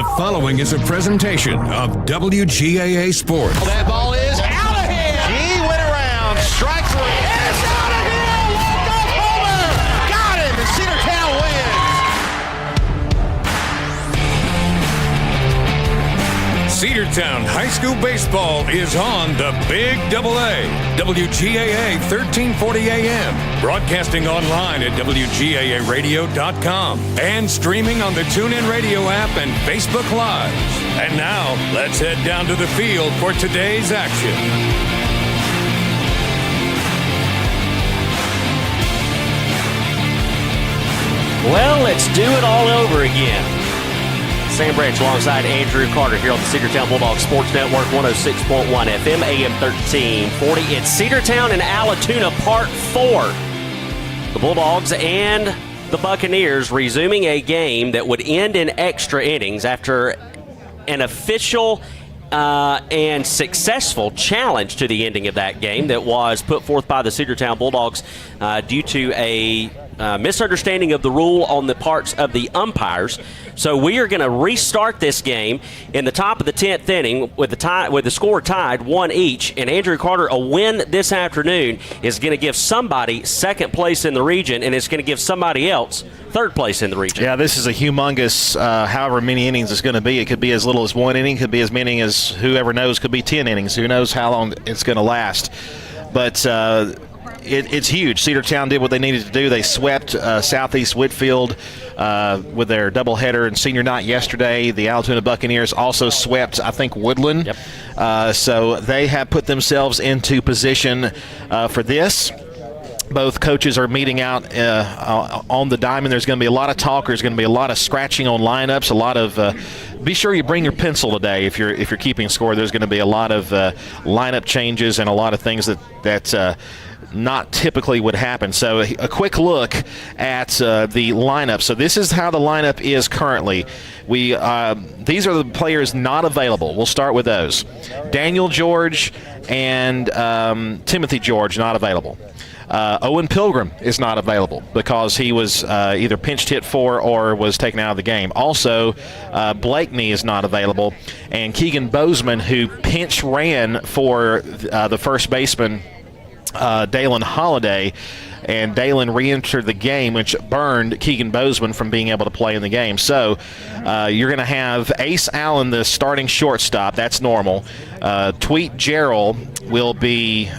The following is a presentation of WGAA Sports. That ball is out of here. He went around, strike three. It's out of here. Walk-off homer. Got him. And Cedartown wins. Cedartown High School baseball is on the Big AA. WGAA 1340 AM. Broadcasting online at WGAAradio.com. And streaming on the TuneIn Radio app and Facebook Live. And now, let's head down to the field for today's action. Well, let's do it all over again. Sam Branch alongside Andrew Carter here on the Cedartown Bulldogs Sports Network, 106.1 FM, AM 1340. It's Cedartown and Allatoona Part 4. The Bulldogs and the Buccaneers resuming a game that would end in extra innings after an official and successful challenge to the ending of that game that was put forth by the Cedartown Bulldogs due to a misunderstanding of the rule on the parts of the umpires. So we are going to restart this game in the top of the 10th inning with the score tied 1 each. And Andrew Carter, a win this afternoon is going to give somebody second place in the region, and it's going to give somebody else third place in the region. Yeah, this is a humongous, however many innings it's going to be. It could be as little as 1 inning, could be as many as whoever knows, could be 10 innings. Who knows how long it's going to last. But it's huge. Cedartown did what they needed to do. They swept Southeast Whitfield with their doubleheader and senior night yesterday. The Allatoona Buccaneers also swept, I think, Woodland. Yep. So they have put themselves into position for this. Both coaches are meeting out on the diamond. There's going to be a lot of talk. There's going to be a lot of scratching on lineups. A lot of be sure you bring your pencil today if you're keeping score. There's going to be a lot of lineup changes and a lot of things that not typically would happen. So a quick look at the lineup. So this is how the lineup is currently. These are the players not available. We'll start with those. Daniel George and Timothy George not available. Owen Pilgrim is not available because he was either pinched hit for or was taken out of the game. Also, Blakeney is not available. And Keegan Bozeman, who pinch ran for the first baseman, Dalen Holiday, and Dalen re-entered the game, which burned Keegan Bozeman from being able to play in the game. So you're going to have Ace Allen, the starting shortstop. That's normal. Tweet Gerald will be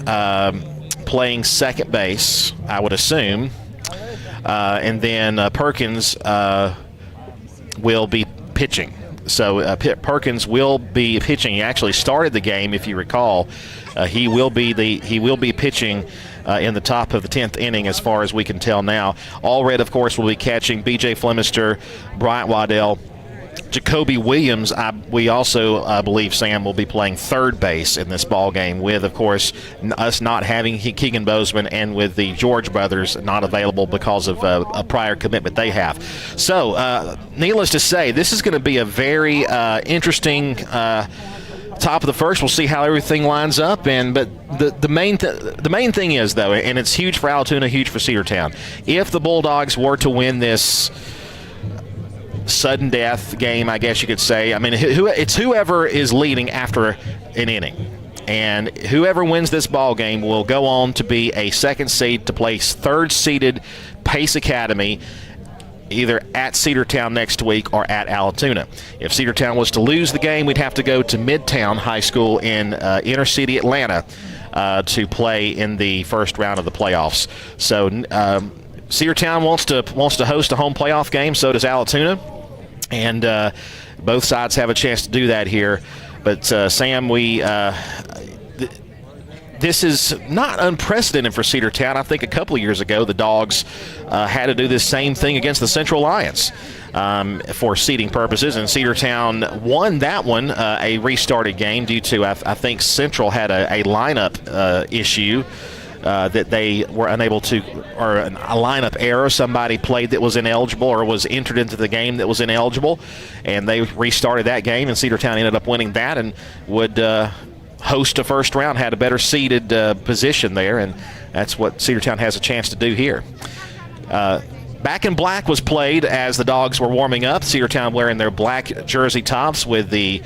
playing second base, I would assume. And then Perkins will be pitching. So Perkins will be pitching. He actually started the game, if you recall. He will be pitching in the top of the 10th inning as far as we can tell now. Allred, of course, will be catching. B.J. Flemister, Bryant Waddell, Jacoby Williams, we also believe, Sam, will be playing third base in this ball game with, of course, us not having Keegan Bozeman and with the George brothers not available because of a prior commitment they have. So, needless to say, this is going to be a very interesting top of the first. We'll see how everything lines up. But the main thing is, though, and it's huge for Allatoona, huge for Cedartown, if the Bulldogs were to win this sudden death game, I guess you could say. I mean, it's whoever is leading after an inning. And whoever wins this ball game will go on to be a second seed to play third-seeded Pace Academy, either at Cedartown next week or at Allatoona. If Cedartown was to lose the game, we'd have to go to Midtown High School in inner city Atlanta to play in the first round of the playoffs. So Cedartown wants to host a home playoff game, so does Allatoona, and both sides have a chance to do that here. But Sam, this is not unprecedented for Cedartown. I think a couple of years ago the Dogs had to do this same thing against the Central Lions for seeding purposes, and Cedartown won that one, a restarted game, due to I think Central had a lineup issue. That they were unable to, or a lineup error. Somebody played that was ineligible or was entered into the game that was ineligible, and they restarted that game, and Cedartown ended up winning that and would host a first round, had a better seeded position there, and that's what Cedartown has a chance to do here. Back in Black was played as the Dogs were warming up. Cedartown wearing their black jersey tops with the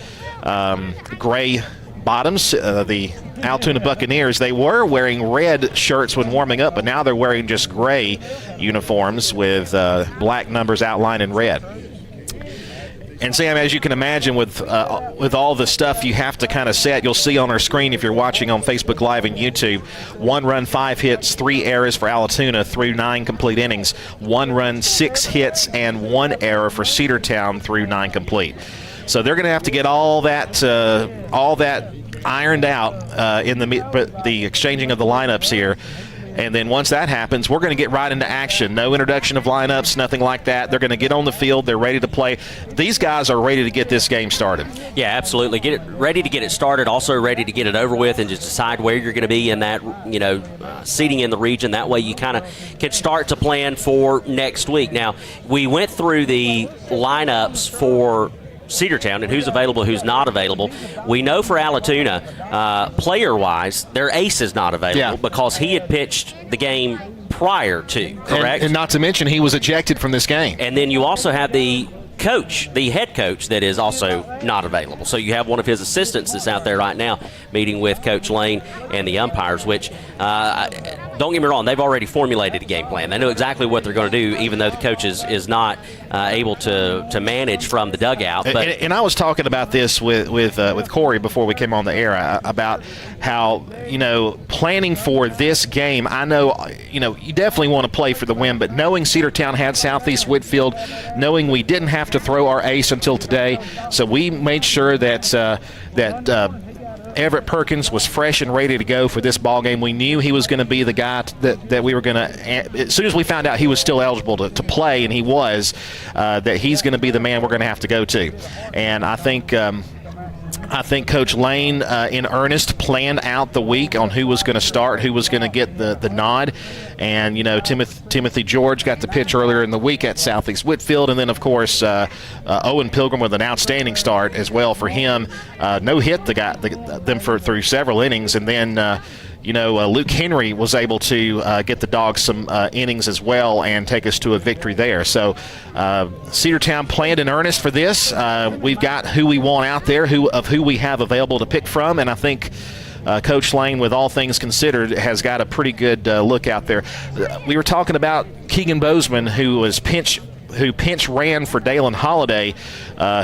gray bottoms. The Allatoona Buccaneers, they were wearing red shirts when warming up, but now they're wearing just gray uniforms with black numbers outlined in red. And Sam, as you can imagine, with all the stuff you have to kind of set, you'll see on our screen if you're watching on Facebook Live and YouTube, 1 run, 5 hits, 3 errors for Allatoona through 9 complete innings. 1 run, 6 hits, and 1 error for Cedartown through 9 complete. So they're going to have to get all that ironed out in the exchanging of the lineups here. And then once that happens, we're going to get right into action. No introduction of lineups, nothing like that. They're going to get on the field. They're ready to play. These guys are ready to get this game started. Yeah, absolutely. Ready to get it started, also ready to get it over with and just decide where you're going to be in that, seating in the region. That way you kind of can start to plan for next week. Now, we went through the lineups for Cedartown and who's available, who's not available. We know for Allatoona, player-wise, their ace is not available because he had pitched the game prior to, correct? And not to mention he was ejected from this game. And then you also have the head coach that is also not available. So you have one of his assistants that's out there right now meeting with Coach Lane and the umpires, which, don't get me wrong, they've already formulated a game plan. They know exactly what they're going to do, even though the coach is not able to manage from the dugout. But and I was talking about this with Corey before we came on the air about how, planning for this game, I know, you definitely want to play for the win, but knowing Cedartown had Southeast Whitfield, knowing we didn't have to throw our ace until today, so we made sure that Everett Perkins was fresh and ready to go for this ball game. We knew he was going to be the guy that we were going to, as soon as we found out he was still eligible to play, and he was, that he's going to be the man we're going to have to go to. And I think Coach Lane, in earnest, planned out the week on who was going to start, who was going to get the nod. And, Timothy George got the pitch earlier in the week at Southeast Whitfield. And then, of course, Owen Pilgrim with an outstanding start as well for him. No hit them through several innings. And then, Luke Henry was able to get the Dogs some innings as well and take us to a victory there. So Cedartown planned in earnest for this. We've got who we want out there, who we have available to pick from, and I think Coach Lane, with all things considered, has got a pretty good look out there. We were talking about Keegan Bozeman, who pinch ran for Dalen Holiday,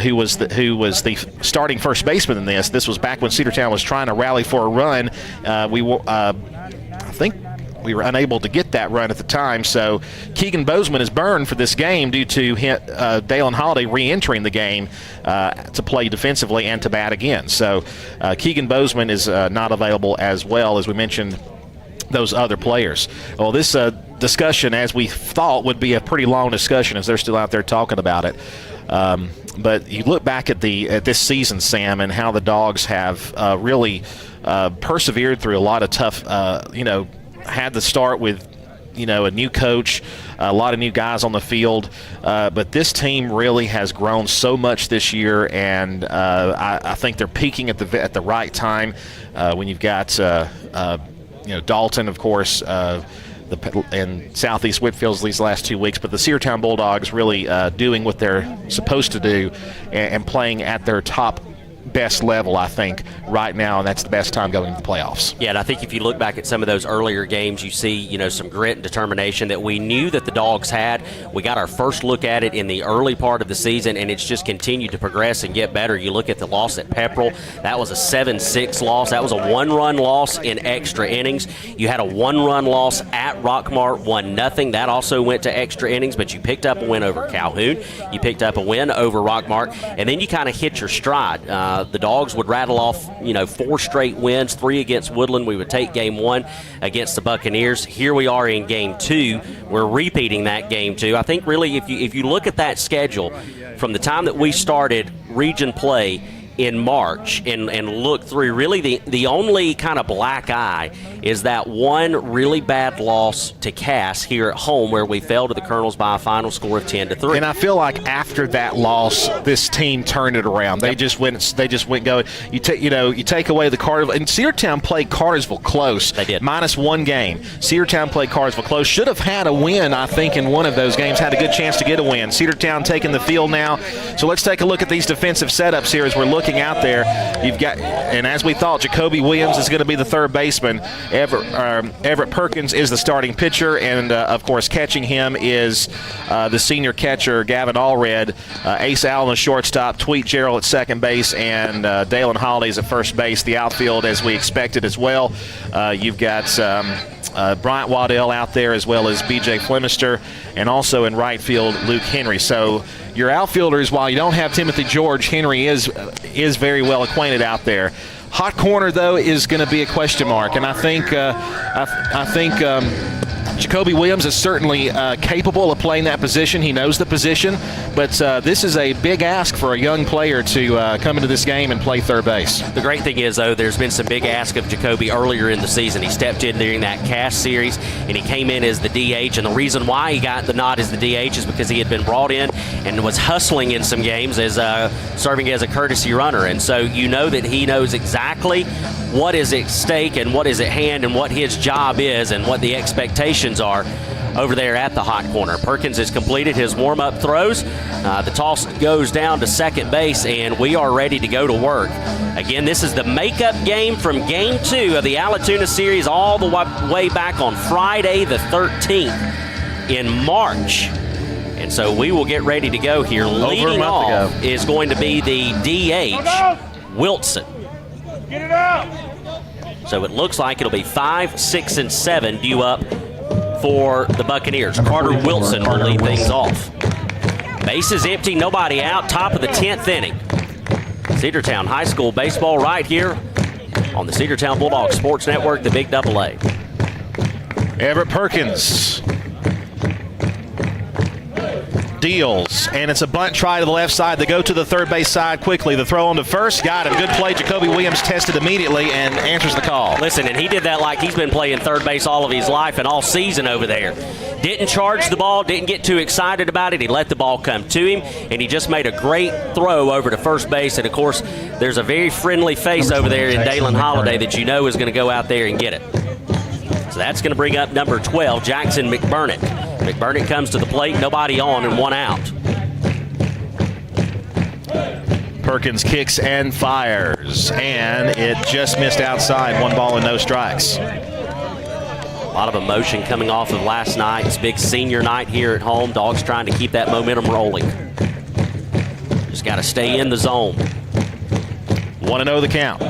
who was the starting first baseman in this. This was back when Cedartown was trying to rally for a run. I think we were unable to get that run at the time. So Keegan Bozeman is burned for this game due to Dalen Holiday re-entering the game to play defensively and to bat again. So Keegan Bozeman is not available, as well as we mentioned those other players. Well, this discussion, as we thought, would be a pretty long discussion, as they're still out there talking about it. But you look back at this season, Sam, and how the Dogs have really persevered through a lot of tough, had to start with, a new coach, a lot of new guys on the field. But this team really has grown so much this year, and I think they're peaking at the right time when you've got Dalton, of course, and Southeast Whitfields these last 2 weeks, but the Cedartown Bulldogs really doing what they're supposed to do and playing at their top best level, I think, right now, and that's the best time going into the playoffs. Yeah, and I think if you look back at some of those earlier games, you see, some grit and determination that we knew that the Dogs had. We got our first look at it in the early part of the season, and it's just continued to progress and get better. You look at the loss at Pepperell, that was a 7-6 loss. That was a 1-run loss in extra innings. You had a 1-run loss at Rockmart, 1-0. That also went to extra innings, but you picked up a win over Calhoun. You picked up a win over Rockmart, and then you kind of hit your stride. The Dogs would rattle off, 4 straight wins, 3 against Woodland. We would take game 1 against the Buccaneers. Here we are in game 2. We're repeating that game 2. I think really if you look at that schedule from the time that we started region play, in March and look through, really the only kind of black eye is that one really bad loss to Cass here at home where we fell to the Colonels by a final score of 10-3. And I feel like after that loss, this team turned it around. They just went going. You take away the Cartersville, and Cedartown played Cartersville close. They did. Minus one game. Cedartown played Cartersville close. Should have had a win, I think, in one of those games. Had a good chance to get a win. Cedartown taking the field now. So let's take a look at these defensive setups here as we're looking out there. You've got, and as we thought, Jacoby Williams is going to be the third baseman. Everett Perkins is the starting pitcher, and of course catching him is the senior catcher Gavin Allred, Ace Allen the shortstop, Tweet Gerald at second base, and Dalen Hollidays at first base. The outfield as we expected as well. You've got Bryant Waddell out there as well as B.J. Flemister, and also in right field Luke Henry. So your outfielders, while you don't have Timothy George, Henry is very well acquainted out there. Hot corner, though, is going to be a question mark, and I think Jacoby Williams is certainly capable of playing that position. He knows the position, but this is a big ask for a young player to come into this game and play third base. The great thing is, though, there's been some big ask of Jacoby earlier in the season. He stepped in during that Cass series, and he came in as the DH, and the reason why he got the nod as the DH is because he had been brought in and was hustling in some games as serving as a courtesy runner, and so you know that he knows exactly what is at stake and what is at hand and what his job is and what the expectations are over there at the hot corner. Perkins has completed his warm-up throws. The toss goes down to second base, and we are ready to go to work. Again, this is the makeup game from Game 2 of the Allatoona series all the way back on Friday the 13th in March. And so we will get ready to go here. Leading off is going to be the DH, Wilson. Get it out! So it looks like it'll be 5, 6, and 7 due up for the Buccaneers. Carter Wilson will lead things off. Base is empty, nobody out, top of the 10th inning. Cedartown High School baseball right here on the Cedartown Bulldogs Sports Network, the Big AA. Everett Perkins deals, and it's a bunt try to the left side. They go to the third base side quickly. The throw on to first, got him. Good play. Jacoby Williams tested immediately and answers the call. Listen, and he did that like he's been playing third base all of his life and all season over there. Didn't charge the ball, didn't get too excited about it. He let the ball come to him, and he just made a great throw over to first base. And, of course, there's a very friendly face over there in Dalen Holliday that you know is going to go out there and get it. So that's going to bring up number 12, Jackson McBurnett. McBurnett comes to the plate, nobody on, and one out. Perkins kicks and fires, and it just missed outside. 1 ball and no strikes. A lot of emotion coming off of last night's big senior night here at home. Dogs trying to keep that momentum rolling. Just got to stay in the zone. 1-0 the count.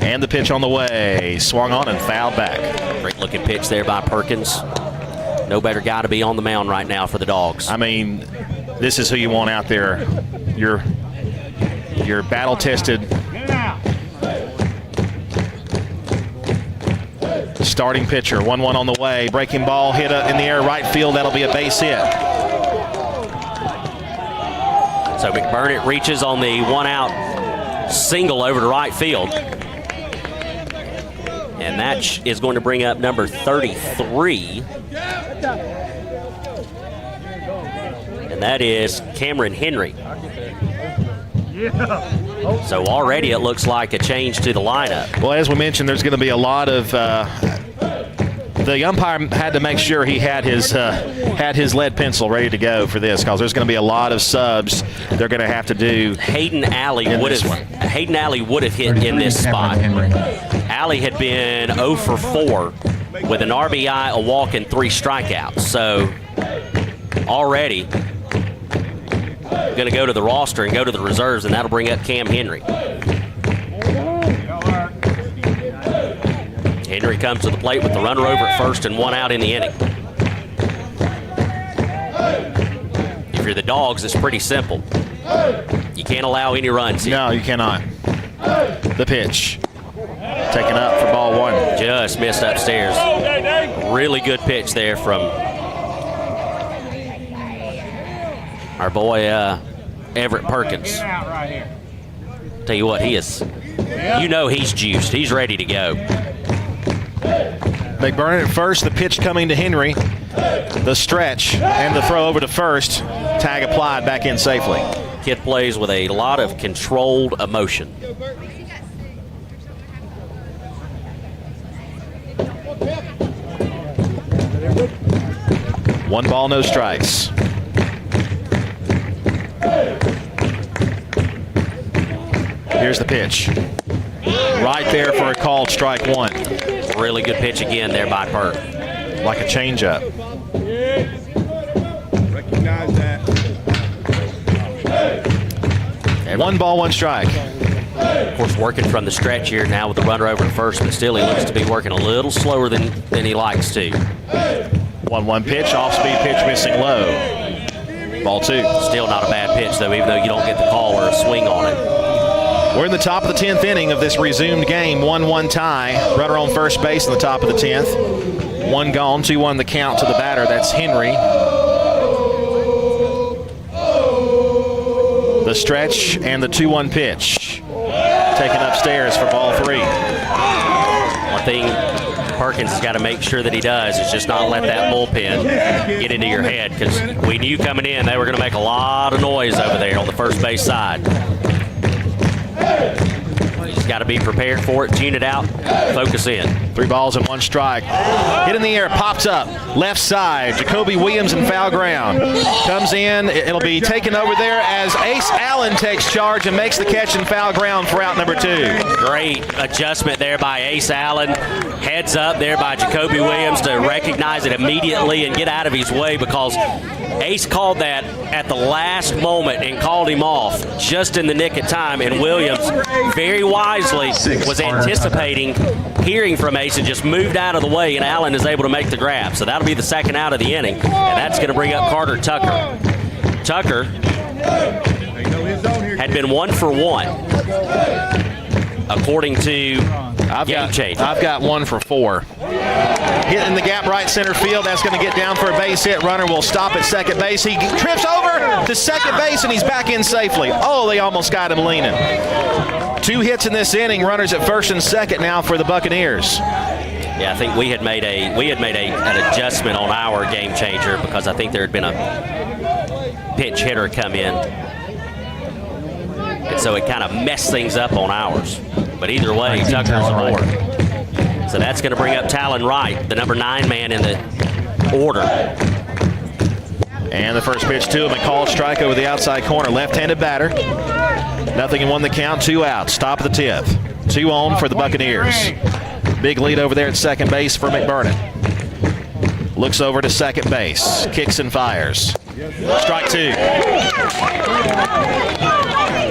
And the pitch on the way. Swung on and fouled back. Great looking pitch there by Perkins. No better guy to be on the mound right now for the Dogs. I mean, this is who you want out there. Your battle-tested starting pitcher. 1-1 on the way. Breaking ball hit in the air right field. That'll be a base hit. So McBurnett reaches on the one-out single over to right field. And that is going to bring up number 33. And that is Cameron Henry. So already it looks like a change to the lineup. Well, as we mentioned, there's going to be a lot of the umpire had to make sure he had his lead pencil ready to go for this, because there's going to be a lot of subs they're going to have to do. Hayden Alley would have hit in this spot. Alley had been 0 for 4 with an RBI, a walk, and 3 strikeouts. So already going to go to the roster and go to the reserves, and that'll bring up Cam Henry. Henry comes to the plate with the runner over at first and 1 out in the inning. If you're the Dogs, it's pretty simple. You can't allow any runs here. No, you cannot. The pitch. Taken up for ball 1. Just missed upstairs. Really good pitch there from our boy Everett Perkins. Tell you what, he is. You know he's juiced. He's ready to go. McBurnett at first, the pitch coming to Henry. The stretch and the throw over to first. Tag applied, back in safely. Kid plays with a lot of controlled emotion. One ball, no strikes. Here's the pitch. Right there for a called strike one. Really good pitch again there by Perk. Like a changeup. Recognize that. One ball, one strike. Of course, working from the stretch here now with the runner over to first, but still he looks to be working a little slower than he likes to. 1-1 pitch, off-speed pitch, missing low. Ball two. Still not a bad pitch, though, even though you don't get the call or a swing on it. We're in the top of the 10th inning of this resumed game. 1-1 tie. Runner on first base in the top of the 10th. One gone, 2-1 the count to the batter. That's Henry. The stretch and the 2-1 pitch. Taken upstairs for ball three. One thing Perkins has got to make sure that he does is just not let that bullpen get into your head, because we knew coming in they were going to make a lot of noise over there on the first base side. You just got to be prepared for it, tune it out, focus in. 3 balls and 1 strike. Hit in the air, pops up, left side. Jacoby Williams in foul ground. Comes in, it'll be taken over there as Ace Allen takes charge and makes the catch in foul ground for out number 2. Great adjustment there by Ace Allen. Heads up there by Jacoby Williams to recognize it immediately and get out of his way, because Ace called that at the last moment and called him off just in the nick of time, and Williams very wisely was anticipating hearing from Ace and just moved out of the way, and Allen is able to make the grab. So that'll be the second out of the inning, and that's going to bring up Carter Tucker. Tucker had been 1 for 1 according to Game Changer. I've got 1 for 4. Hit in the gap right center field. That's going to get down for a base hit. Runner will stop at second base. He trips over to second base, and he's back in safely. Oh, they almost got him leaning. 2 hits in this inning. Runners at first and second now for the Buccaneers. Yeah, I think we had made an adjustment on our Game Changer, because I think there had been a pinch hitter come in, and so it kind of messed things up on ours. But either way, Tucker's aboard. So that's going to bring up Talon Wright, the number 9 man in the order. And the first pitch to him, a called strike over the outside corner. Left-handed batter. 0-1 the count, 2 outs. Top of the 10th. 2 on for the Buccaneers. Big lead over there at second base for McBurnett. Looks over to second base. Kicks and fires. Strike 2.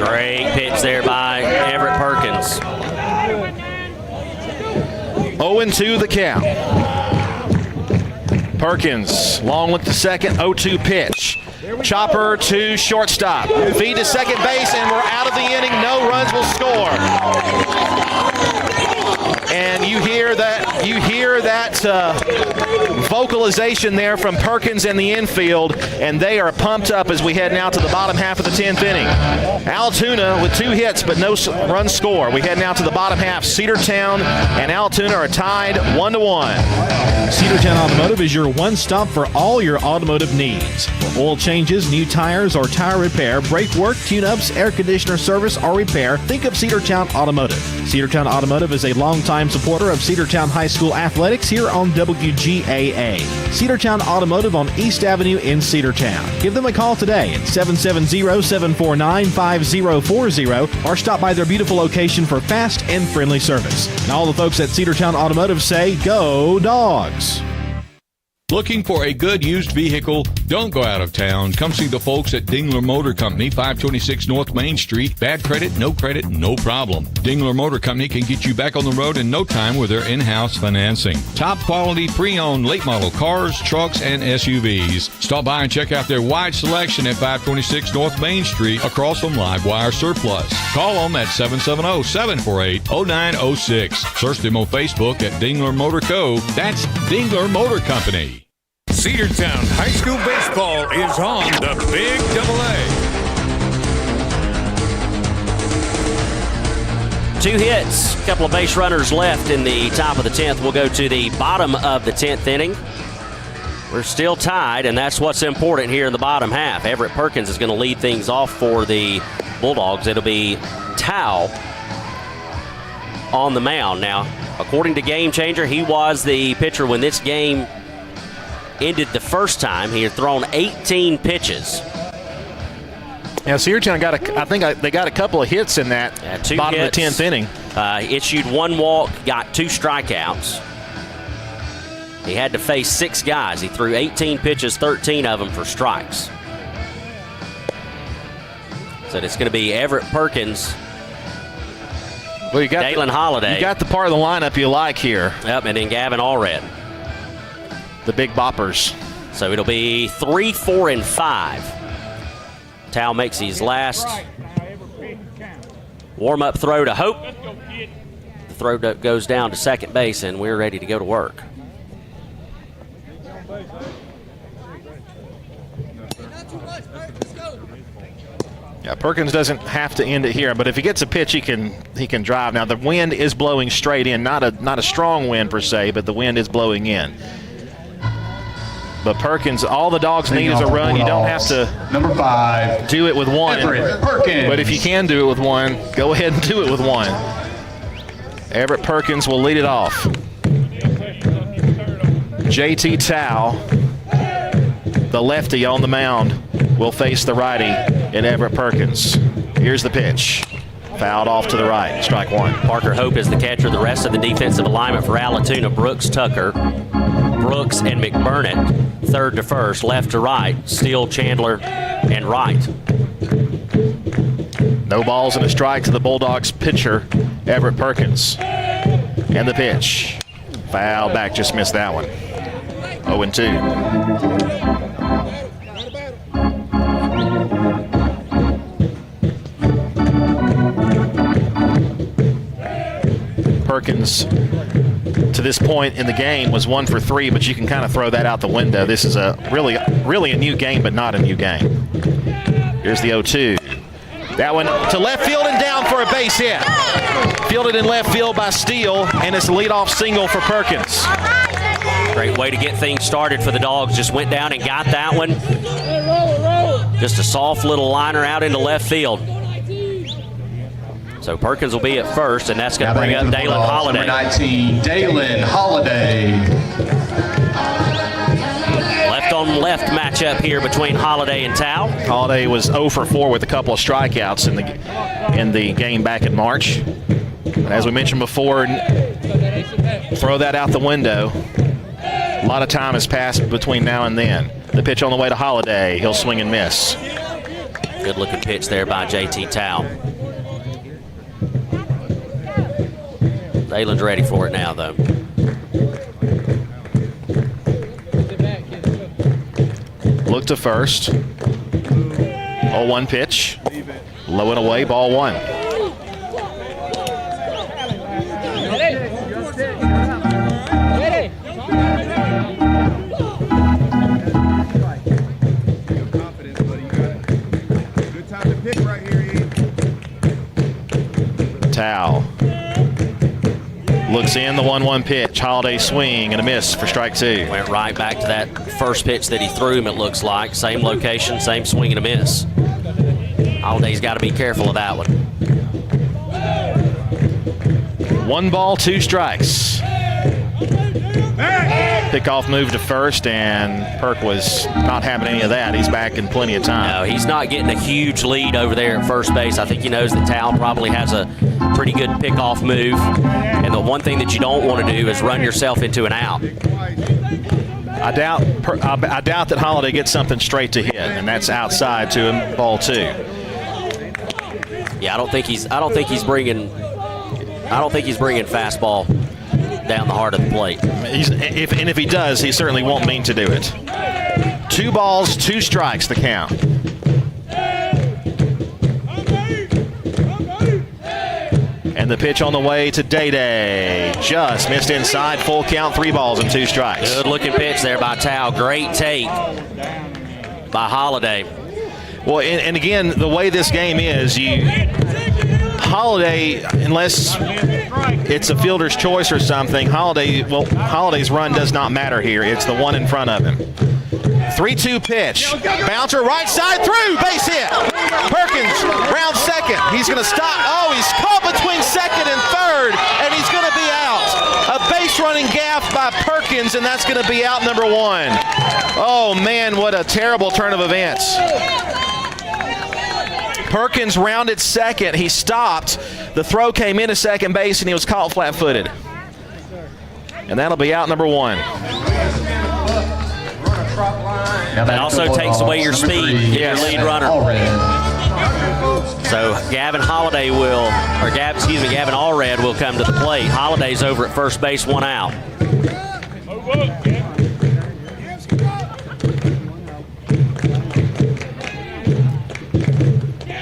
Great pitch there by Everett Perkins. 0-2 the count. Perkins, long look to second, 0-2 pitch. Chopper to shortstop. Feed to second base, and we're out of the inning. No runs will score. And you hear that vocalization there from Perkins in the infield, and they are pumped up as we head now to the bottom half of the 10th inning. Allatoona with 2 hits but no run score. We head now to the bottom half. Cedartown and Allatoona are tied 1-1. Cedartown Automotive is your one-stop for all your automotive needs. For oil changes, new tires, or tire repair, brake work, tune-ups, air conditioner service, or repair, think of Cedartown Automotive. Cedartown Automotive is a longtime supporter of Cedartown High School athletics here on WGAA. Cedartown Automotive on East Avenue in Cedartown. Give them a call today at 770-749-5040 or stop by their beautiful location for fast and friendly service. And all the folks at Cedartown Automotive say, go Dogs! Looking for a good used vehicle? Don't go out of town. Come see the folks at Dingler Motor Company, 526 North Main Street. Bad credit, no problem. Dingler Motor Company can get you back on the road in no time with their in-house financing. Top quality pre-owned late model cars, trucks, and SUVs. Stop by and check out their wide selection at 526 North Main Street across from Livewire Surplus. Call them at 770-748-0906. Search them on Facebook at Dingler Motor Co. That's Dingler Motor Company. Cedartown High School Baseball is on the Big Double A. 2 hits, a couple of base runners left in the top of the 10th. We'll go to the bottom of the 10th inning. We're still tied, and that's what's important here in the bottom half. Everett Perkins is going to lead things off for the Bulldogs. It'll be Tao on the mound. Now, according to Game Changer, he was the pitcher when this game ended the first time. He had thrown 18 pitches. Yeah, Cedartown they got a couple of hits in that bottom of the 10th inning. Issued 1 walk, got 2 strikeouts. He had to face 6 guys. He threw 18 pitches, 13 of them for strikes. So it's going to be Everett Perkins, well, you got Dalen Holiday. You got the part of the lineup you like here. Yep, and then Gavin Allred. The big boppers. So it'll be 3, 4, and 5. Tao makes his last warm-up throw to Hope. The throw goes down to second base, and we're ready to go to work. Yeah, Perkins doesn't have to end it here, but if he gets a pitch, he can drive. Now the wind is blowing straight in, not a strong wind per se, but the wind is blowing in. But Perkins, all the Dogs need is a run. You don't have to number 5 do it with one. Everett Perkins. But if you can do it with one, go ahead and do it with one. Everett Perkins will lead it off. JT Tao, the lefty on the mound, will face the righty in Everett Perkins. Here's the pitch. Fouled off to the right. Strike 1. Parker Hope is the catcher. The rest of the defensive alignment for Allatoona: Brooks, Tucker, Brooks, and McBurnett. Third to first, left to right, Steele, Chandler, and Wright. No balls and a strike to the Bulldogs pitcher, Everett Perkins. And the pitch. Foul back, just missed that one. 0-2. Perkins, to this point in the game, was 1 for 3, but you can kind of throw that out the window. This is really a new game, but not a new game. Here's the 0-2. That one to left field and down for a base hit. Fielded in left field by Steele, and it's a leadoff single for Perkins. Great way to get things started for the Dogs. Just went down and got that one. Just a soft little liner out into left field. So Perkins will be at first, and that's going to bring up Dalen Holiday. Number 19, Dalen Holiday. Left on left matchup here between Holiday and Tao. Holiday was 0 for 4 with a couple of strikeouts in the game back in March. But as we mentioned before, throw that out the window. A lot of time has passed between now and then. The pitch on the way to Holiday. He'll swing and miss. Good looking pitch there by JT Tao. Dalen's ready for it now, though. Look to first. 0-1 pitch. Low and away, ball 1. Tao looks in the 1-1 pitch. Holiday swing and a miss for strike 2. Went right back to that first pitch that he threw him, it looks like. Same location, same swing and a miss. Holiday's got to be careful of that one. 1 ball, 2 strikes. Pickoff move to first, and Perk was not having any of that. He's back in plenty of time. No, he's not getting a huge lead over there at first base. I think he knows that Tao probably has a pretty good pickoff move. And the one thing that you don't want to do is run yourself into an out. I doubt that Holiday gets something straight to hit, and that's outside to him, ball 2. Yeah, I don't think he's bringing fastball down the heart of the plate. If he does, he certainly won't mean to do it. 2 balls, 2 strikes, the count. And the pitch on the way to Day. Just missed inside, full count, 3 balls and 2 strikes. Good looking pitch there by Tao. Great take by Holiday. Well, and again, the way this game is, Holiday, unless it's a fielder's choice or something, Holiday's run does not matter here. It's the one in front of him. 3-2 pitch. Bouncer right side through. Base hit. Perkins round second. He's going to stop. Oh, he's caught between second and third, and he's going to be out. A base running gaff by Perkins, and that's going to be out number one. Oh, man, what a terrible turn of events. Perkins rounded second. He stopped. The throw came into second base, and he was caught flat-footed. And that'll be out number one. That also takes away your speed, your lead runner. So Gavin Allred will come to the plate. Holiday's over at first base, one out.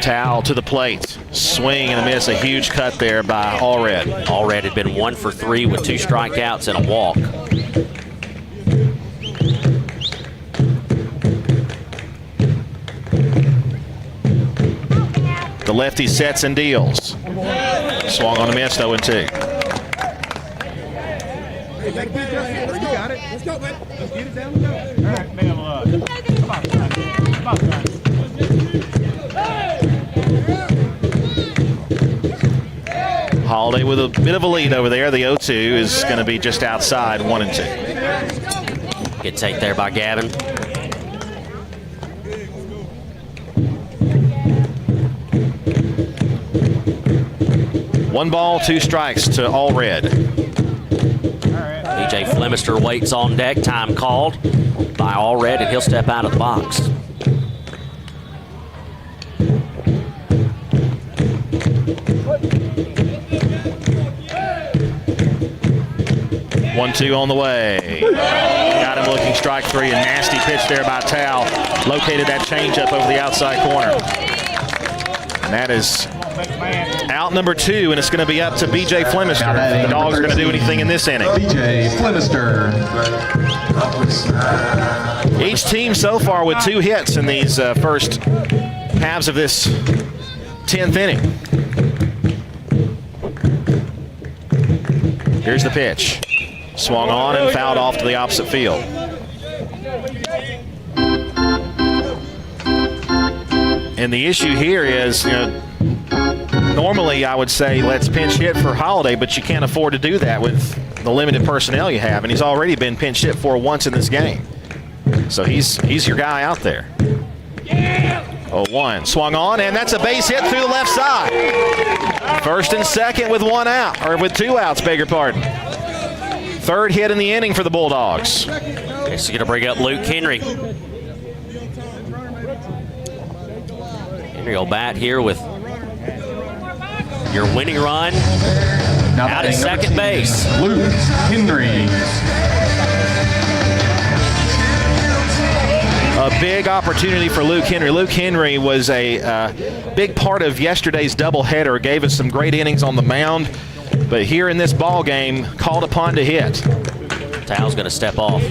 Towel to the plate. Swing and a miss. A huge cut there by Allred. Allred had been 1 for 3 with 2 strikeouts and a walk. The lefty sets and deals. Swung on a miss, 0-2. Hey, thank you, Justin. You got it. Let's go, man. Let's get it down the go. All right, man. Come on, come on, guys. Holiday with a bit of a lead over there. The 0-2 is going to be just outside, 1-2. Good take there by Gavin. One ball, 2 strikes to Allred. BJ Flemister waits on deck. Time called by Allred, and he'll step out of the box. One-two on the way. Got him looking strike 3. A nasty pitch there by Tao. Located that changeup over the outside corner. And that is out number 2, and it's going to be up to B.J. Flemister. The Dogs are going to do anything in this inning. B.J. Flemister. Each team so far with 2 hits in these first halves of this 10th inning. Here's the pitch. Swung on and fouled off to the opposite field. And the issue here is, normally I would say let's pinch hit for Holiday, but you can't afford to do that with the limited personnel you have, and he's already been pinch hit for once in this game. So he's your guy out there. 0-1, swung on, and that's a base hit through the left side. First and second with 1 out, or with 2 outs, beg your pardon. Third hit in the inning for the Bulldogs. He's going to bring up Luke Henry. Henry will bat here with your winning run Now out at second base. Luke Henry. A big opportunity for Luke Henry. Luke Henry was a big part of yesterday's doubleheader, gave us some great innings on the mound, but here in this ball game, called upon to hit. Tao's going to step off.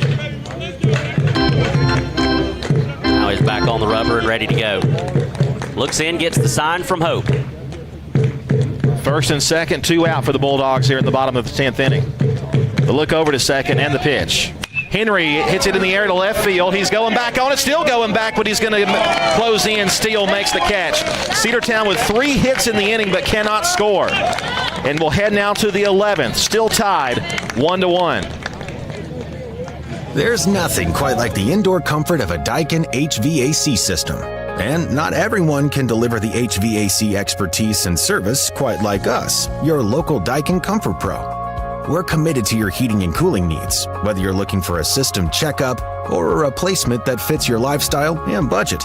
Now he's back on the rubber and ready to go. Looks in, gets the sign from Hope. First and second, 2 out for the Bulldogs here in the bottom of the 10th inning. The look over to second and the pitch. Henry hits it in the air to left field. He's going back on it, still going back, but he's going to close in. Steele makes the catch. Cedartown with 3 hits in the inning but cannot score. And we'll head now to the 11th, still tied 1-1. There's nothing quite like the indoor comfort of a Daikin HVAC system. And not everyone can deliver the HVAC expertise and service quite like us, your local Daikin Comfort Pro. We're committed to your heating and cooling needs, whether you're looking for a system checkup or a replacement that fits your lifestyle and budget.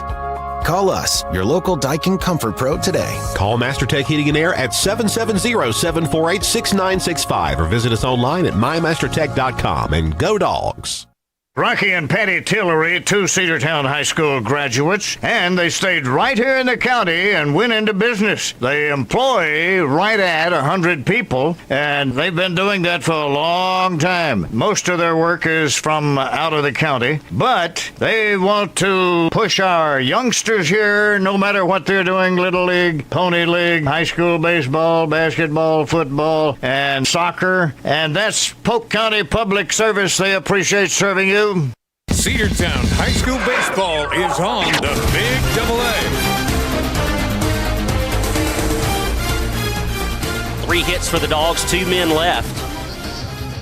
Call us, your local Daikin Comfort Pro, today. Call MasterTech Heating and Air at 770-748-6965 or visit us online at mymastertech.com, and go Dogs. Rocky and Patty Tillery, two Cedartown High School graduates, and they stayed right here in the county and went into business. They employ right at 100 people, and they've been doing that for a long time. Most of their work is from out of the county, but they want to push our youngsters here, no matter what they're doing, Little League, Pony League, high school baseball, basketball, football, and soccer, and that's Polk County Public Service. They appreciate serving you. Cedartown High School Baseball is on the Big AA. 3 hits for the Dogs, 2 men left.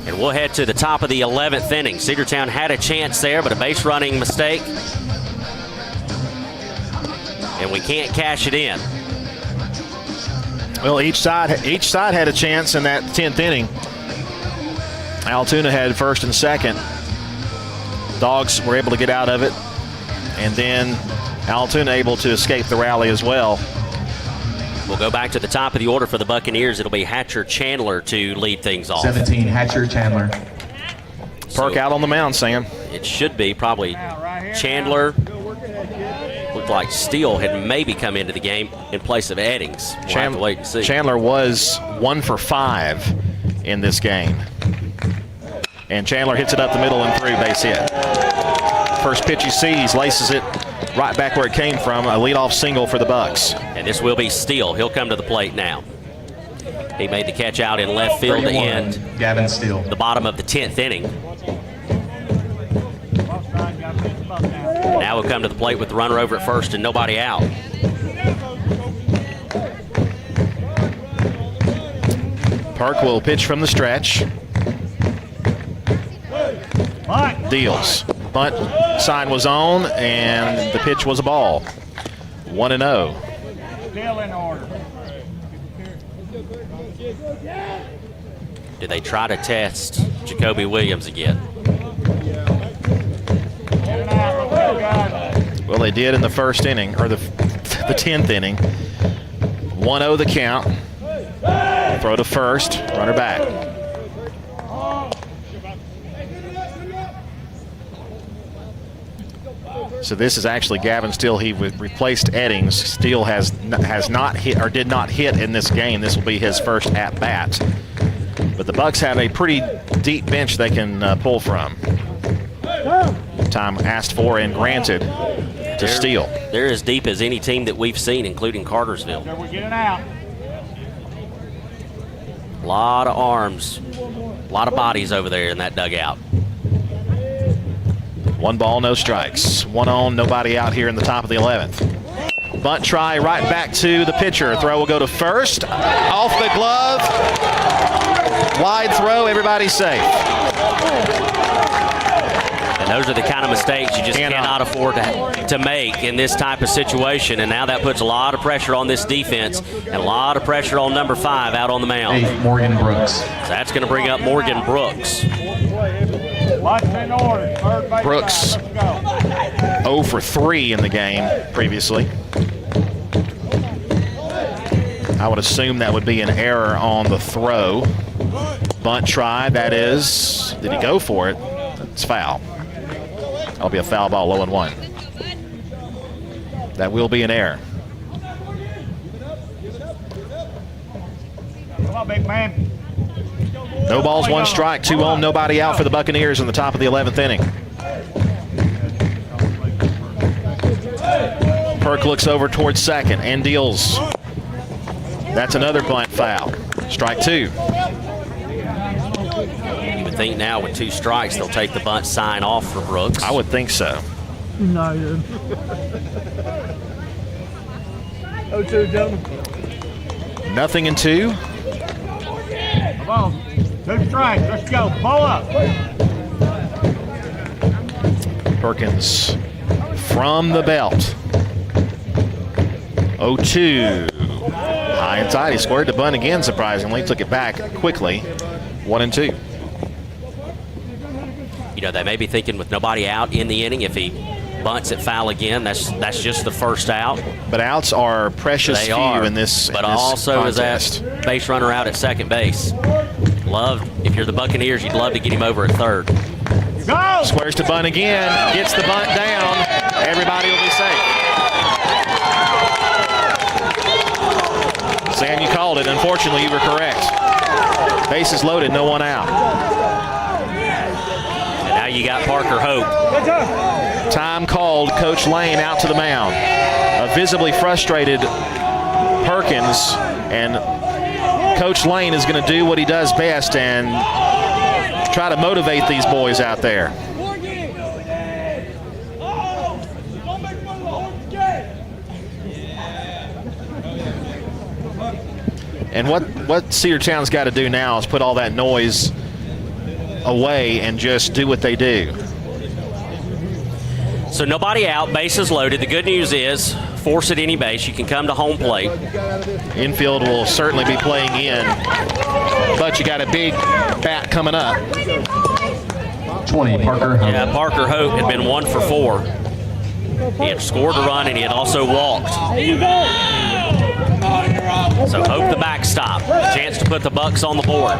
And we'll head to the top of the 11th inning. Cedartown had a chance there, but a base running mistake. And we can't cash it in. Well, each side had a chance in that 10th inning. Allatoona had first and second. Dogs were able to get out of it, and then Allatoona able to escape the rally as well. We'll go back to the top of the order for the Buccaneers. It'll be Hatcher Chandler to lead things off. 17, Hatcher Chandler. Perk out on the mound, Sam. It should be probably Chandler. Looked like Steele had maybe come into the game in place of Eddings. We'll have to wait and see. Chandler was 1 for 5 in this game. And Chandler hits it up the middle and through, base hit. First pitch he sees, laces it right back where it came from, a leadoff single for the Bucks. And this will be Steele. He'll come to the plate now. He made the catch out in left field to end Gavin Steele. the bottom of the 10th inning. Now we'll come to the plate with the runner over at first and nobody out. Park will pitch from the stretch. Deals. Bunt sign was on, and the pitch was a ball. 1-0. Still in order. Do they try to test Jacoby Williams again? Well, they did in the first inning, or the 10th inning. 1-0 the count. Throw to first, runner back. So this is actually Gavin Steele. He replaced Eddings. Steele has not hit, or did not hit in this game. This will be his first at bat. But the Bucks have a pretty deep bench they can pull from. Time asked for and granted to Steele. They're as deep as any team that we've seen, including Cartersville. So we're getting out. A lot of arms, a lot of bodies over there in that dugout. 1 ball, no strikes. 1 on, nobody out here in the top of the 11th. Bunt try right back to the pitcher. Throw will go to first. Off the glove. Wide throw, everybody's safe. And those are the kind of mistakes you just cannot afford to make in this type of situation. And now that puts a lot of pressure on this defense and a lot of pressure on number 5 out on the mound. 8, Morgan Brooks. So that's going to bring up Morgan Brooks. In order. Third base Brooks side. Let's go. 0 for 3 in the game previously. I would assume that would be an error on the throw. Bunt try, that is. Did he go for it? It's foul. That'll be a foul ball, 0-1. That will be an error. Come on, big man. No balls, 1 strike, 2 on, nobody out for the Buccaneers in the top of the 11th inning. Perk looks over towards second and deals. That's another bunt foul. Strike 2. You would think now with 2 strikes they'll take the bunt sign off for Brooks. I would think so. No, you didn't. 0-2, gentlemen. 0-2. Come on. 2 strikes. Let's go. Pull up. Perkins from the belt. 0-2. High and tight. He squared the bunt again, surprisingly. Took it back quickly. 1-2. You know, they may be thinking with nobody out in the inning, if he bunts it foul again, that's just the first out. But outs are precious They few are, in this but in this also contest. is that base runner out at second base. If you're the Buccaneers, you'd love to get him over at third. Go! Squares to bunt again. Gets the bunt down. Everybody will be safe. Sam, you called it. Unfortunately, you were correct. Bases loaded, no one out. And now you got Parker Hope. Time called. Coach Lane out to the mound. A visibly frustrated Perkins, and Coach Lane is going to do what he does best and try to motivate these boys out there. And what Cedartown's got to do now is put all that noise away and just do what they do. So nobody out, bases loaded. The good news is, force at any base, you can come to home plate. Infield will certainly be playing in, but you got a big bat coming up. 20, Parker Hope. Yeah, Parker Hope had been 1 for 4. He had scored a run and he had also walked. So Hope the backstop. A chance to put the Bucks on the board.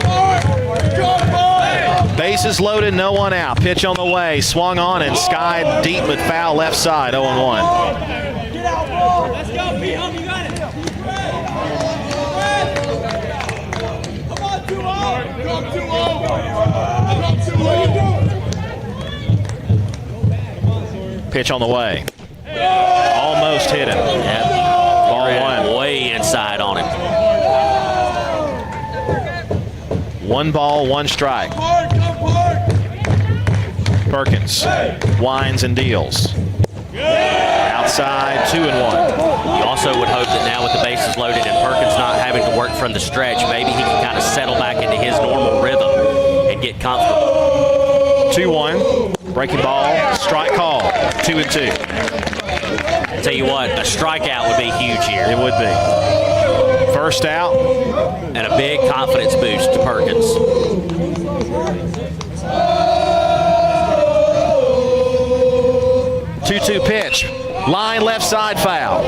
Bases loaded, no one out. Pitch on the way, swung on and skied deep but foul left side, 0-1. Get out, ball. Let's go, B-Hum, you got it. Come on, 2-0. Come 2-0. Pitch on the way. Almost hit him. Yep. Ball 1. Way inside on him. 1 ball, 1 strike. Perkins winds and deals. Outside, 2-1. You also would hope that now with the bases loaded and Perkins not having to work from the stretch, maybe he can kind of settle back into his normal rhythm and get comfortable. 2-1. Breaking ball, strike call, 2-2. I tell you what, a strikeout would be huge here. It would be. First out. And a big confidence boost to Perkins. 2-2 pitch. Line left side foul.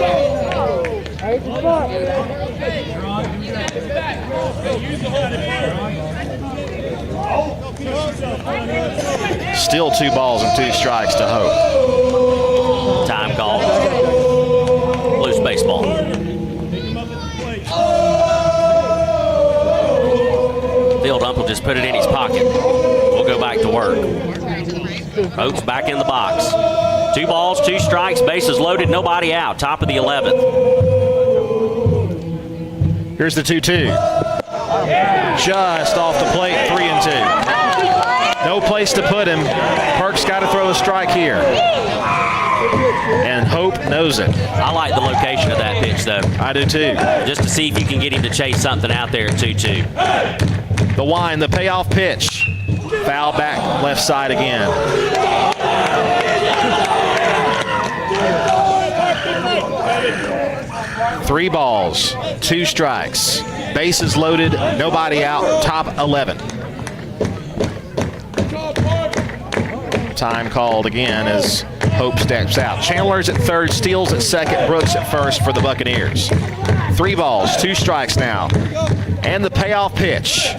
Still 2 balls and 2 strikes to Hope. Time call. Loose baseball. Field ump will just put it in his pocket. We'll go back to work. Hope's back in the box. 2 balls, 2 strikes, bases loaded, nobody out. Top of the 11th. Here's the 2-2. Just off the plate, 3-2. No place to put him. Perk's got to throw a strike here. And Hope knows it. I like the location of that pitch, though. I do too. Just to see if you can get him to chase something out there at 2-2. The wind, the payoff pitch. Foul back left side again. Three balls, 2 strikes. Bases loaded, nobody out, top 11. Time called again as Hope steps out. Chandler's at third, Steele's at second, Brooks at first for the Buccaneers. 3 balls, 2 strikes now. And the payoff pitch.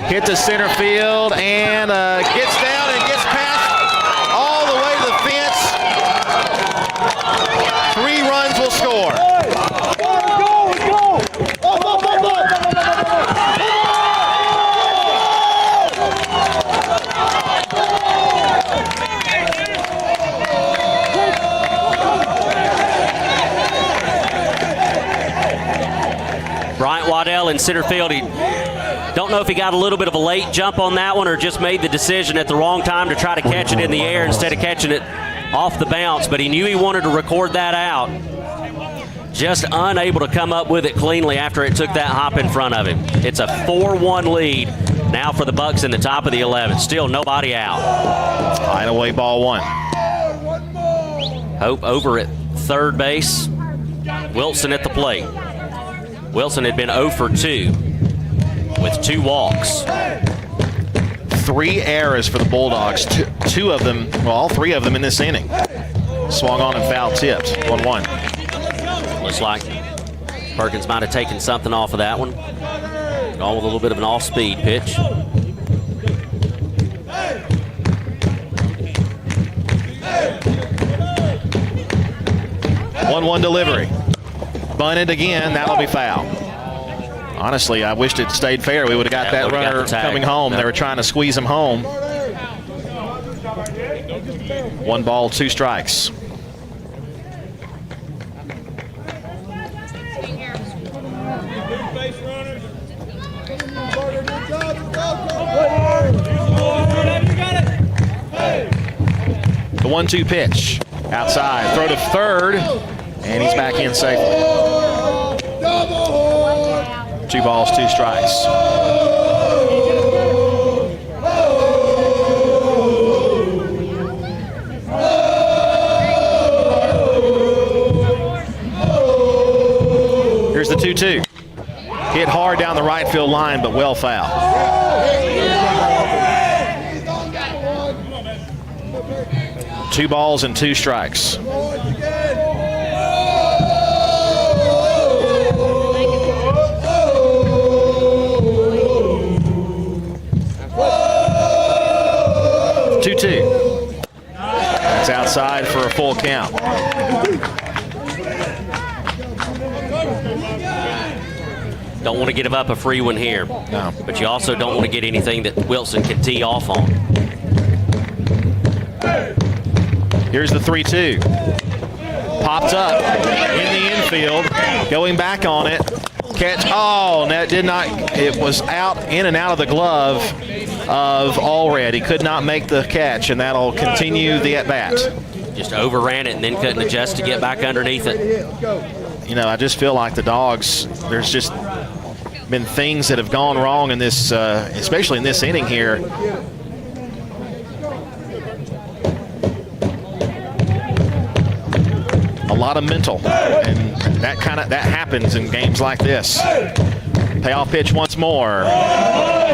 Hit to center field and gets down and gets past all the way to the fence. 3 runs will score. Bryant Waddell in center field. He don't know if he got a little bit of a late jump on that one or just made the decision at the wrong time to try to catch it in the air instead of catching it off the bounce, but he knew he wanted to record that out. Just unable to come up with it cleanly after it took that hop in front of him. It's a 4-1 lead now for the Bucks in the top of the 11th. Still nobody out. Line away, ball 1. Hope over at third base. Wilson at the plate. Wilson had been 0 for 2 with 2 walks. 3 errors for the Bulldogs. Two of them, well, all 3 of them in this inning. Swung on and foul tipped. 1-1. Looks like Perkins might have taken something off of that one. Gone with a little bit of an off-speed pitch. 1-1 delivery. Bunted again. That'll be foul. Honestly, I wished it stayed fair. We would have got that runner coming home. They were trying to squeeze him home. 1 ball, 2 strikes. The 1-2 pitch. Outside. Throw to third. And he's back in safely. 2 balls, 2 strikes. Here's the 2-2. Hit hard down the right field line, but well fouled. 2 balls and 2 strikes. That's outside for a full count. Don't want to give up a free one here. No. But you also don't want to get anything that Wilson can tee off on. Here's the 3-2. Popped up in the infield. Going back on it. Catch. Oh, that did not. It was out, in and out of the glove of Allred. He could not make the catch, and that'll continue the at-bat. Just overran it and then couldn't adjust to get back underneath it. You know, I just feel like the Dogs, there's just been things that have gone wrong in this, especially in this inning here. A lot of mental, and that happens in games like this. Payoff pitch once more.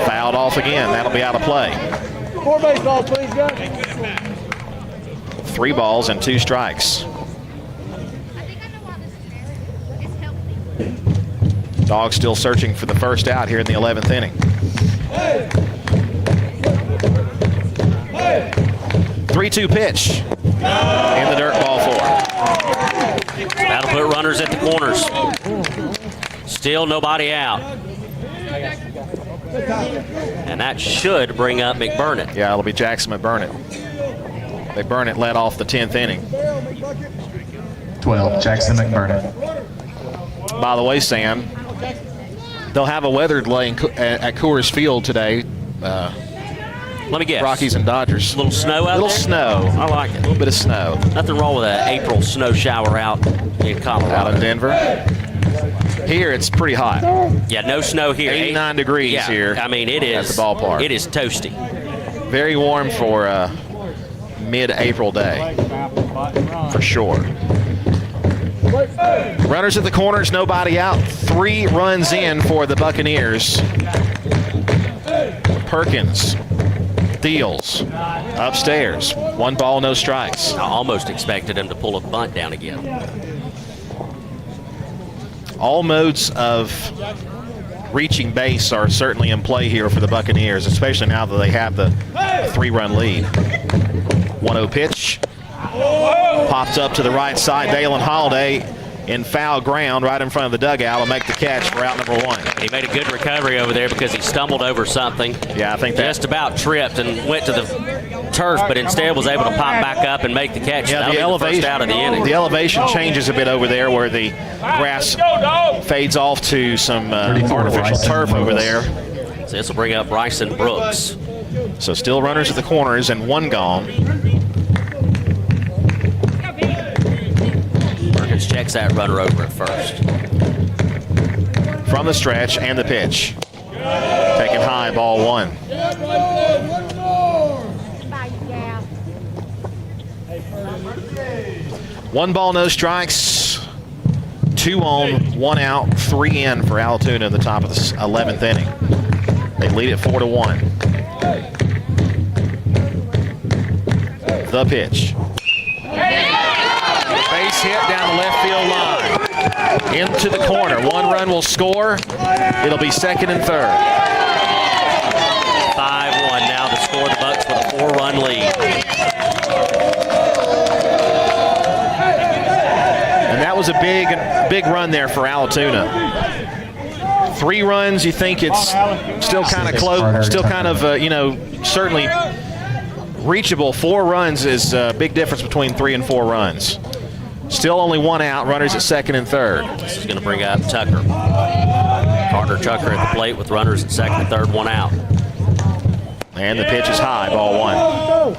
Fouled off again. That'll be out of play. 4 baseballs, please, guys. 3 balls and 2 strikes. Dogs still searching for the first out here in the 11th inning. 3-2 pitch. In the dirt, ball 4. That'll put runners at the corners. Still nobody out. And that should bring up McBurnett. Yeah, it'll be Jackson McBurnett. McBurnett led off the 10th inning. 12, Jackson McBurnett. By the way, Sam, they'll have a weather delay at Coors Field today. Let me guess. Rockies and Dodgers. A little snow out there? Snow. I like it. A little bit of snow. Nothing wrong with an April snow shower out in Colorado. Out in Denver. Here, it's pretty hot. Yeah, no snow here. 89 degrees here. I mean, it is. At the ballpark. It is toasty. Very warm for a mid-April day, for sure. Runners at the corners, nobody out. 3 runs in for the Buccaneers. Perkins deals upstairs. 1 ball, no strikes. I almost expected him to pull a bunt down again. All modes of reaching base are certainly in play here for the Buccaneers, especially now that they have the 3-run lead. 1-0 pitch. Popped up to the right side. Dalen Holiday in foul ground right in front of the dugout will make the catch for out number 1. He made a good recovery over there because he stumbled over something. Yeah, I think that just about tripped and went to the turf, but instead was able to pop back up and make the catch. Yeah, the elevation, first out of the inning. The elevation changes a bit over there where the grass fades off to some artificial turf over there. So this will bring up Bryson Brooks. So still runners at the corners and 1 gone. Perkins checks that runner over at first. From the stretch and the pitch. Taken high, ball 1. One ball, no strikes. 2 on, 1 out, 3 in for Allatoona in the top of the 11th inning. They lead it 4-1. The pitch. Base hit down the left field line. Into the corner. 1 run will score. It'll be 2nd and 3rd. 5-1 now to score the Bucks with a 4-run lead. And that That was a big run there for Allatoona. 3 runs, you think it's still kind of close, still kind of, certainly reachable. 4 runs is a big difference between 3 and 4 runs. Still only 1 out, runners at second and third. This is going to bring out Tucker. Carter Tucker at the plate with runners at second and third, 1 out. And the pitch is high, ball 1.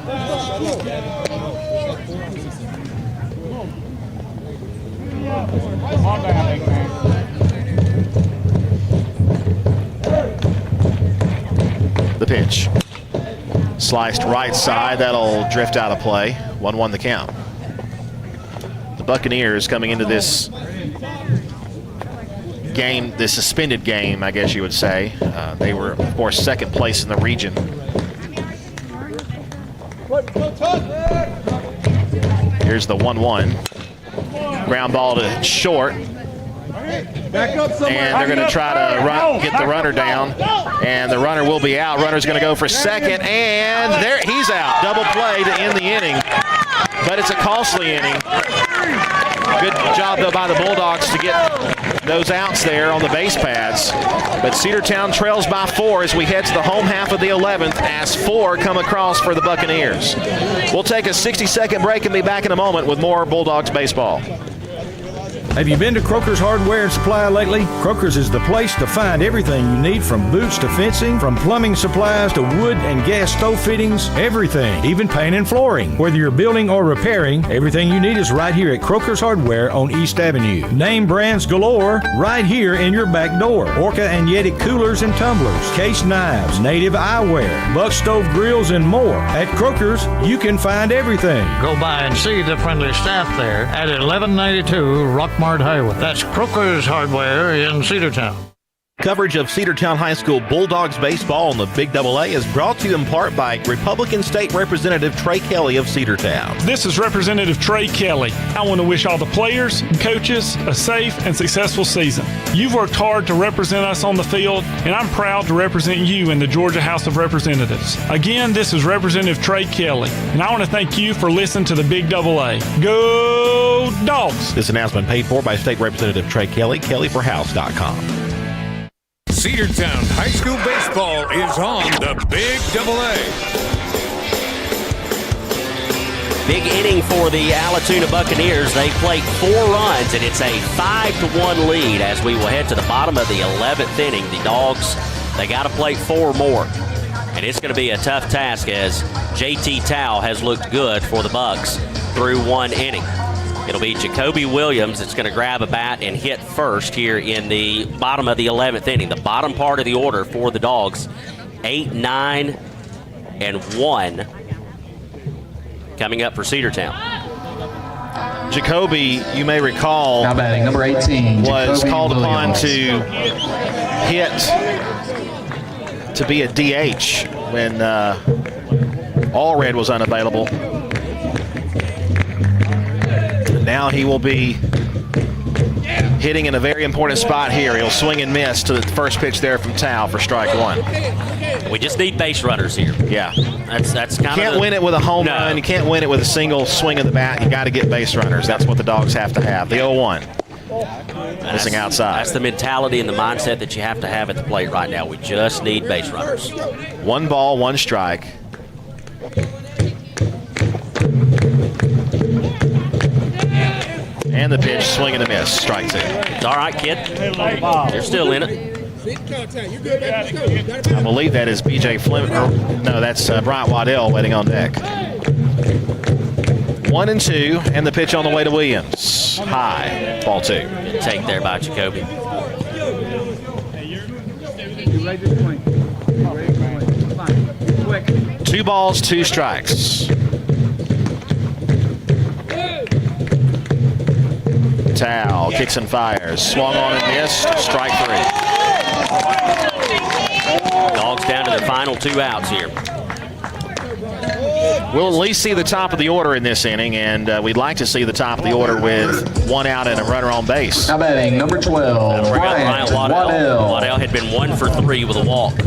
The pitch. Sliced right side, that'll drift out of play. 1-1 the count. The Buccaneers coming into this game, this suspended game, I guess you would say. They were, of course, second place in the region. Here's the 1-1. Ground ball to short. And they're going to try to get the runner down. And the runner will be out. Runner's going to go for second. And there he's out. Double play to end the inning. But it's a costly inning. Good job, though, by the Bulldogs to get those outs there on the base pads. But Cedartown trails by 4 as we head to the home half of the 11th as 4 come across for the Buccaneers. We'll take a 60-second break and be back in a moment with more Bulldogs baseball. Have you been to Croker's Hardware and Supply lately? Croker's is the place to find everything you need, from boots to fencing, from plumbing supplies to wood and gas stove fittings, everything, even paint and flooring. Whether you're building or repairing, everything you need is right here at Croker's Hardware on East Avenue. Name brands galore right here in your back door. Orca and Yeti coolers and tumblers, case knives, native eyewear, buck stove grills, and more. At Croker's, you can find everything. Go by and see the friendly staff there at 1192 Rockmart Highway. That's Croker's Hardware in Cedartown. Coverage of Cedartown High School Bulldogs baseball on the Big AA is brought to you in part by Republican State Representative Trey Kelly of Cedartown. This is Representative Trey Kelly. I want to wish all the players and coaches a safe and successful season. You've worked hard to represent us on the field, and I'm proud to represent you in the Georgia House of Representatives. Again, this is Representative Trey Kelly, and I want to thank you for listening to the Big AA. Go Dogs! This announcement paid for by State Representative Trey Kelly, kellyforhouse.com. Cedartown High School baseball is on the Big AA. Big inning for the Allatoona Buccaneers. They played 4 runs, and it's a 5-1 lead as we will head to the bottom of the 11th inning. The Dogs, they got to play 4 more, and it's going to be a tough task as JT Tao has looked good for the Bucks through 1 inning. It'll be Jacoby Williams that's going to grab a bat and hit first here in the bottom of the 11th inning. The bottom part of the order for the Dogs, 8, 9, and 1 coming up for Cedartown. Jacoby, you may recall, Now batting, number 18, was Jacoby called upon Williams. to hit to be a DH when Allred was unavailable. Now he will be hitting in a very important spot here. He'll swing and miss to the first pitch there from Tao for strike 1. We just need base runners here. Yeah. That's kind of. You can't win it with a home run. You can't win it with a single swing of the bat. You got to get base runners. That's what the Dogs have to have. The 0-1. Missing outside. That's the mentality and the mindset that you have to have at the plate right now. We just need base runners. 1 ball, 1 strike. And the pitch, swing and a miss, strike 2. It's all right, kid. You're still in it. I believe that is B.J. Fleming. No, that's Bryant Waddell waiting on deck. 1-2, and the pitch on the way to Williams. High, ball 2. Good take there by Jacoby. 2 balls, 2 strikes. Tao kicks and fires. Swung on and missed. Strike 3. Dogs down to their final 2 outs here. We'll at least see the top of the order in this inning, and we'd like to see the top of the order with 1 out and a runner on base. Now batting, number 12, Bryant Waddell. Waddell had been 1 for 3 with a walk.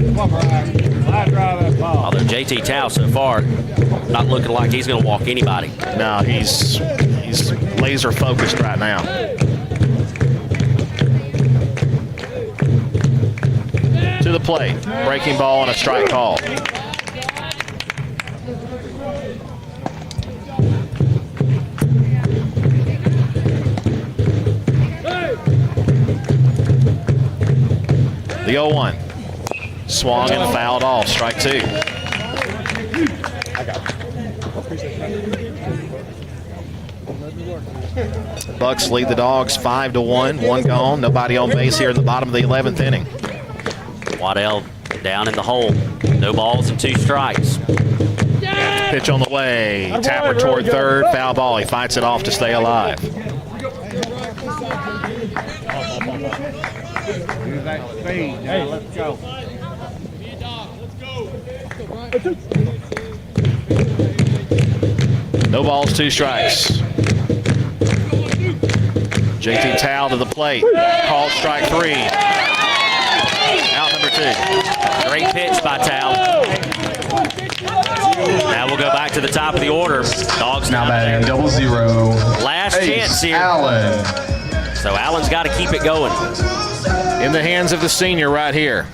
Although JT Tao so far not looking like he's going to walk anybody. No, he's He's laser focused right now. To the plate. Breaking ball and a strike call. The 0-1. Swung and fouled off. Strike 2. Bucks lead the Dogs 5-1. One gone. Nobody on base here in the bottom of the 11th inning. Waddell down in the hole. No balls and 2 strikes. Pitch on the way. Tapper toward third. Foul ball. He fights it off to stay alive. Hey, let's go. No balls, 2 strikes. JT Towle to the plate. Called strike 3. Out number 2. Great pitch by Towle. Now we'll go back to the top of the order. Dogs Now batting 0-0. Last chance here. Allen. So Allen's got to keep it going. In the hands of the senior right here.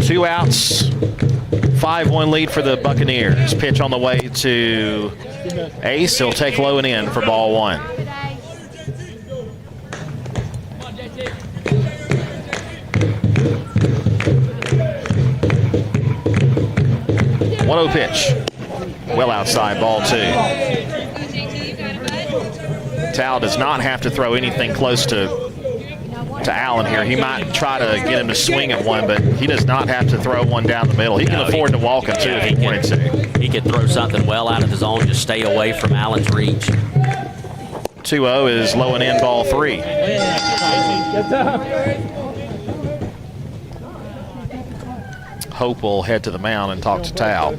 Two outs. 5-1 lead for the Buccaneers. Pitch on the way to Ace. He'll take low and in for ball 1. Pitch. Well outside, ball 2. Towle does not have to throw anything close to Allen here. He might try to get him to swing at one, but he does not have to throw one down the middle. He can afford to walk him too if he wanted to. He could throw something well out of the zone, just stay away from Allen's reach. 2-0 is low and in, ball 3. Hope will head to the mound and talk to Towle.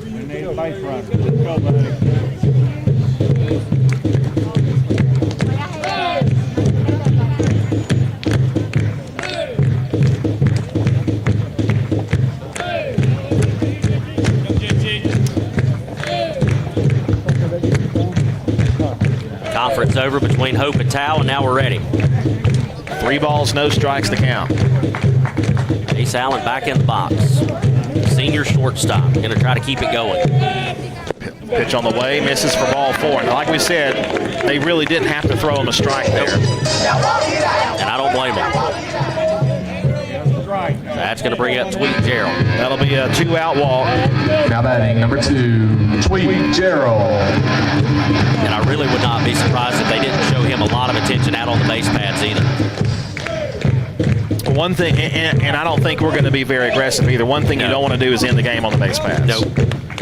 Conference over between Hope and Towle, and now we're ready. 3 balls, no strikes to count. Ace Allen back in the box. Senior shortstop. Going to try to keep it going. Pitch on the way, misses for ball 4. Now, like we said, they really didn't have to throw him a strike there. And I don't blame them. That's going to bring up Tweet Gerald. That'll be a 2-out walk. Now batting number 2, Tweet Gerald. And I really would not be surprised if they didn't show him a lot of attention out on the base paths either. One thing, and I don't think we're going to be very aggressive either. One thing you don't want to do is end the game on the base paths. Nope.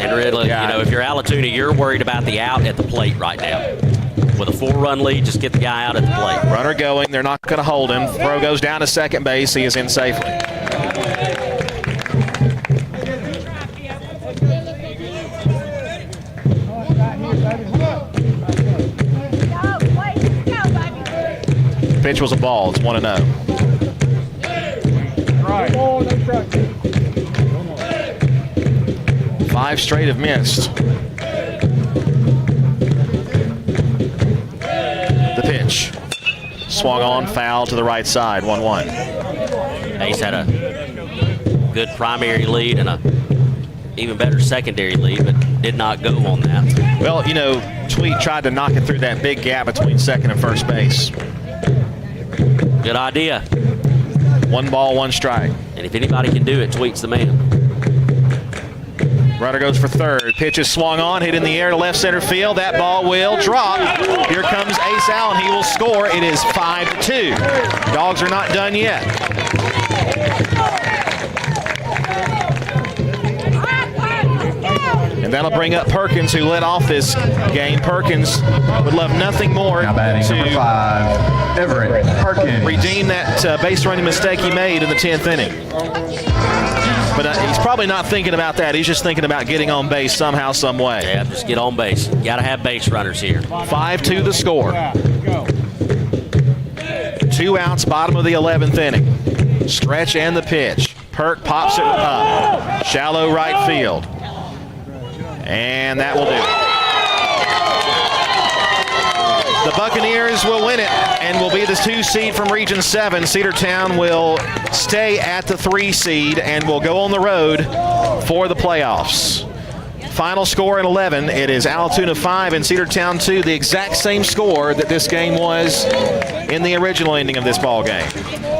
And really, you know, if you're Allatoona, you're worried about the out at the plate right now. With a 4-run lead, just get the guy out at the plate. Runner going. They're not going to hold him. Throw goes down to second base. He is in safely. Pitch was a ball. It's 1-0. 5 straight have missed. The pitch. Swung on, foul to the right side, 1-1. Ace had a good primary lead and a even better secondary lead, but did not go on that. Well, you know, Tweet tried to knock it through that big gap between second and first base. Good idea. 1 ball, 1 strike. And if anybody can do it, Tweet's the man. Runner goes for third. Pitch is swung on, hit in the air to left center field. That ball will drop. Here comes Ace Allen. He will score. It is 5-2. Dogs are not done yet. And that'll bring up Perkins, who led off this game. Perkins would love nothing more now batting number 5, Everett Perkins. Redeem that base running mistake he made in the 10th inning. But he's probably not thinking about that. He's just thinking about getting on base somehow, some way. Yeah, just get on base. Got to have base runners here. 5-2 the score. 2 outs, bottom of the 11th inning. Stretch and the pitch. Perk pops it up. Shallow right field. And that will do it. The Buccaneers will win it and will be the 2 seed from Region 7. Cedartown will stay at the 3 seed and will go on the road for the playoffs. Final score in 11. It is Allatoona 5 and Cedartown 2, the exact same score that this game was in the original ending of this ball game.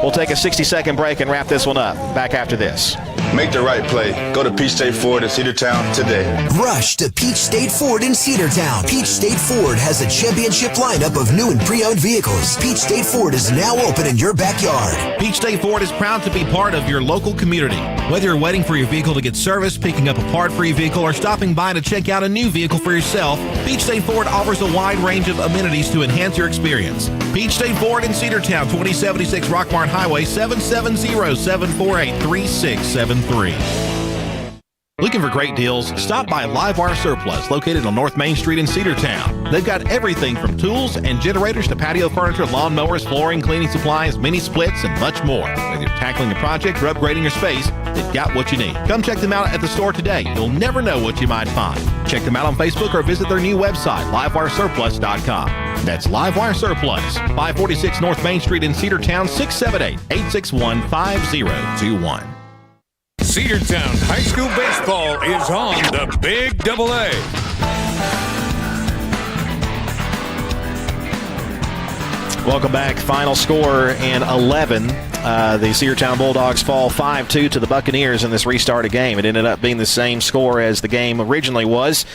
We'll take a 60-second break and wrap this one up. Back after this. Make the right play. Go to Peach State Ford in Cedartown today. Rush to Peach State Ford in Cedartown. Peach State Ford has a championship lineup of new and pre-owned vehicles. Peach State Ford is now open in your backyard. Peach State Ford is proud to be part of your local community. Whether you're waiting for your vehicle to get serviced, picking up a part for your vehicle, or stopping by to check out a new vehicle for yourself, Peach State Ford offers a wide range of amenities to enhance your experience. Peach State Ford in Cedartown, 2076 Rockmart Highway, 770-748-3673. Looking for great deals? Stop by Livewire Surplus, located on North Main Street in Cedartown. They've got everything from tools and generators to patio furniture, lawn mowers, flooring, cleaning supplies, mini splits, and much more. Whether you're tackling a project or upgrading your space, they've got what you need. Come check them out at the store today. You'll never know what you might find. Check them out on Facebook or visit their new website, livewiresurplus.com. That's Livewire Surplus, 546 North Main Street in Cedartown, 678-861-5021. Cedartown High School Baseball is on the Big Double A. Welcome back. Final score in 11. The Cedartown Bulldogs fall 5-2 to the Buccaneers in this restarted game. It ended up being the same score as the game originally was.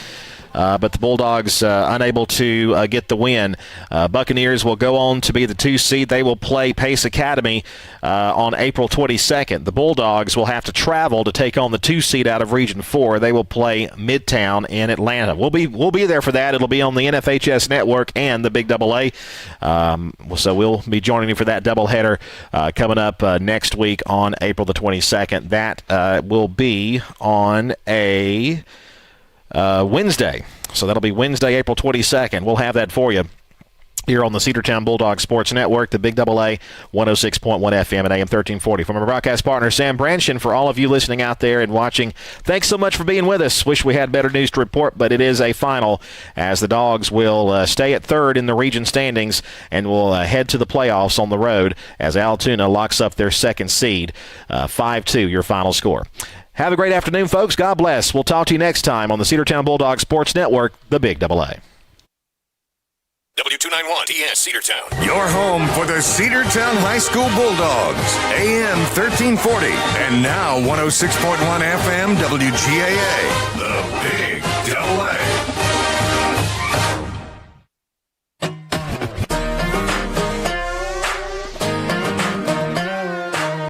But the Bulldogs unable to get the win. Buccaneers will go on to be the 2 seed. They will play Pace Academy on April 22nd. The Bulldogs will have to travel to take on the 2 seed out of Region 4. They will play Midtown in Atlanta. We'll be there for that. It'll be on the NFHS Network and the Big Double A. So we'll be joining you for that doubleheader coming up next week on April the 22nd. That will be on a Wednesday. So that'll be Wednesday, April 22nd. We'll have that for you here on the Cedartown Bulldogs Sports Network, the Big Double A, 106.1 FM and AM 1340. From our broadcast partner, Sam Branch, for all of you listening out there and watching, thanks so much for being with us. Wish we had better news to report, but it is a final as the Dogs will stay at third in the region standings and will head to the playoffs on the road as Allatoona locks up their 2nd seed. 5-2, your final score. Have a great afternoon, folks. God bless. We'll talk to you next time on the Cedartown Bulldogs Sports Network, the Big Double A. W291 TS Cedartown. Your home for the Cedartown High School Bulldogs. AM 1340 and now 106.1 FM WGAA. The Big Double A.